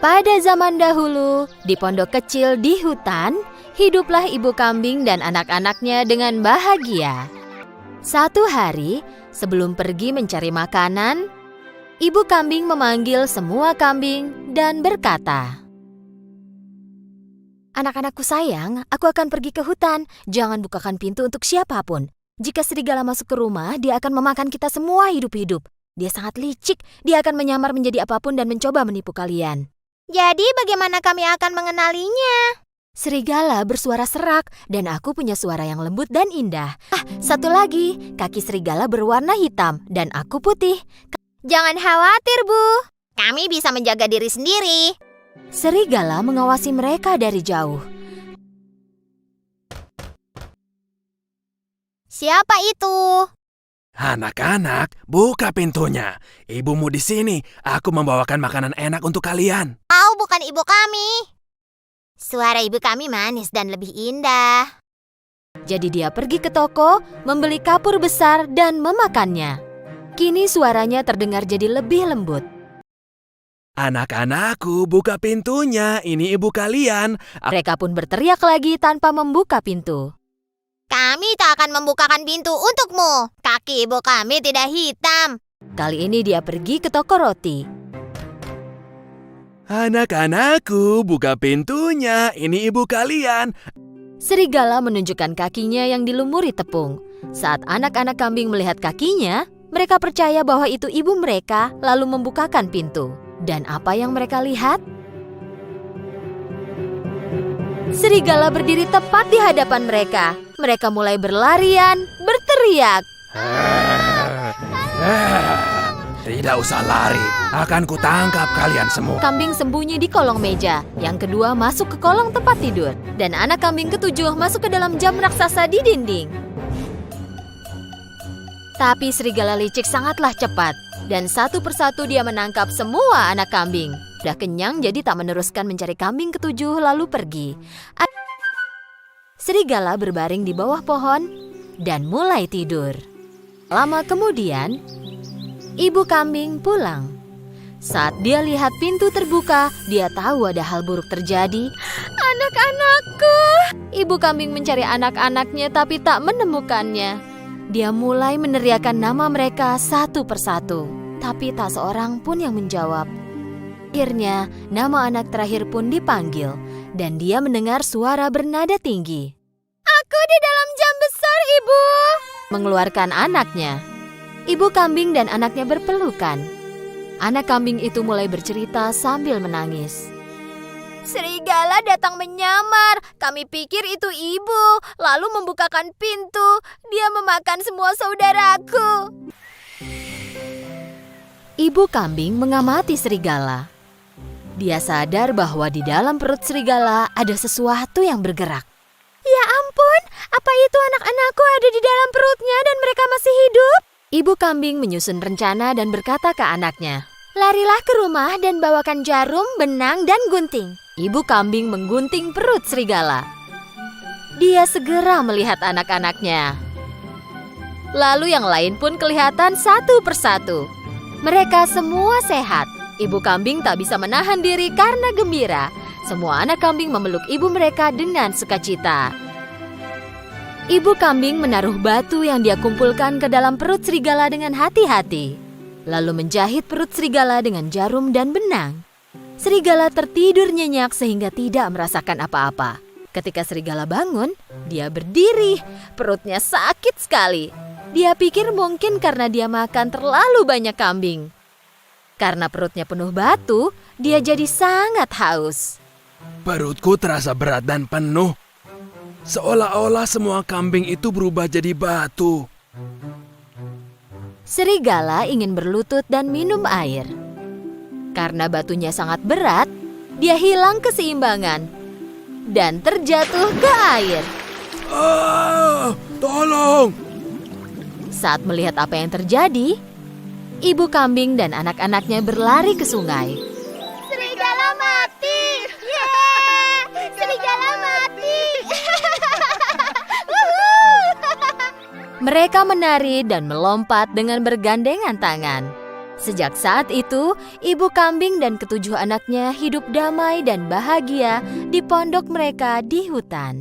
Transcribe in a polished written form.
Pada zaman dahulu, di pondok kecil di hutan, hiduplah ibu kambing dan anak-anaknya dengan bahagia. Suatu hari, sebelum pergi mencari makanan, ibu kambing memanggil semua kambing dan berkata, "Anak-anakku sayang, aku akan pergi ke hutan. Jangan bukakan pintu untuk siapapun. Jika serigala masuk ke rumah, dia akan memakan kita semua hidup-hidup. Dia sangat licik, dia akan menyamar menjadi apapun dan mencoba menipu kalian." Jadi bagaimana kami akan mengenalinya? Serigala bersuara serak dan aku punya suara yang lembut dan indah. Satu lagi, kaki serigala berwarna hitam dan aku putih. Jangan khawatir, Bu. Kami bisa menjaga diri sendiri. Serigala mengawasi mereka dari jauh. Siapa itu? Anak-anak, buka pintunya. Ibumu di sini. Aku membawakan makanan enak untuk kalian. Kau bukan ibu kami. Suara ibu kami manis dan lebih indah. Jadi dia pergi ke toko, membeli kapur besar dan memakannya. Kini suaranya terdengar jadi lebih lembut. Anak-anakku, buka pintunya. Ini ibu kalian. Mereka pun berteriak lagi tanpa membuka pintu. Kami tak akan membukakan pintu untukmu. Kaki ibu kami tidak hitam. Kali ini dia pergi ke toko roti. Anak-anakku, buka pintunya. Ini ibu kalian. Serigala menunjukkan kakinya yang dilumuri tepung. Saat anak-anak kambing melihat kakinya, mereka percaya bahwa itu ibu mereka, lalu membukakan pintu. Dan apa yang mereka lihat? Serigala berdiri tepat di hadapan mereka. Mereka mulai berlarian, berteriak. Tidak usah lari. Akan kutangkap kalian semua. Kambing sembunyi di kolong meja. Yang kedua masuk ke kolong tempat tidur. Dan anak kambing ketujuh masuk ke dalam jam raksasa di dinding. Tapi serigala licik sangatlah cepat. Dan satu persatu dia menangkap semua anak kambing. Udah kenyang jadi tak meneruskan mencari kambing ketujuh lalu pergi. Serigala berbaring di bawah pohon dan mulai tidur. Lama kemudian, ibu kambing pulang. Saat dia lihat pintu terbuka, dia tahu ada hal buruk terjadi. "Anak-anakku!" Ibu kambing mencari anak-anaknya tapi tak menemukannya. Dia mulai meneriakkan nama mereka satu persatu, tapi tak seorang pun yang menjawab. Akhirnya, nama anak terakhir pun dipanggil, dan dia mendengar suara bernada tinggi. Aku di dalam jam besar, Ibu. Mengeluarkan anaknya. Ibu kambing dan anaknya berpelukan. Anak kambing itu mulai bercerita sambil menangis. Serigala datang menyamar. Kami pikir itu ibu, lalu membukakan pintu. Dia memakan semua saudaraku. Ibu kambing mengamati serigala. Dia sadar bahwa di dalam perut serigala ada sesuatu yang bergerak. Ya ampun, apa itu anak-anakku ada di dalam perutnya dan mereka masih hidup? Ibu kambing menyusun rencana dan berkata ke anaknya, "Larilah ke rumah dan bawakan jarum, benang, dan gunting." Ibu kambing menggunting perut serigala. Dia segera melihat anak-anaknya. Lalu yang lain pun kelihatan satu persatu. Mereka semua sehat. Ibu kambing tak bisa menahan diri karena gembira. Semua anak kambing memeluk ibu mereka dengan sukacita. Ibu kambing menaruh batu yang dia kumpulkan ke dalam perut serigala dengan hati-hati. Lalu menjahit perut serigala dengan jarum dan benang. Serigala tertidur nyenyak sehingga tidak merasakan apa-apa. Ketika serigala bangun, dia berdiri. Perutnya sakit sekali. Dia pikir mungkin karena dia makan terlalu banyak kambing. Karena perutnya penuh batu, dia jadi sangat haus. Perutku terasa berat dan penuh. Seolah-olah semua kambing itu berubah jadi batu. Serigala ingin berlutut dan minum air. Karena batunya sangat berat, dia hilang keseimbangan dan terjatuh ke air. Tolong! Saat melihat apa yang terjadi, ibu kambing dan anak-anaknya berlari ke sungai. Serigala mati! Yeay! Serigala mati! Mereka menari dan melompat dengan bergandengan tangan. Sejak saat itu, ibu kambing dan ketujuh anaknya hidup damai dan bahagia di pondok mereka di hutan.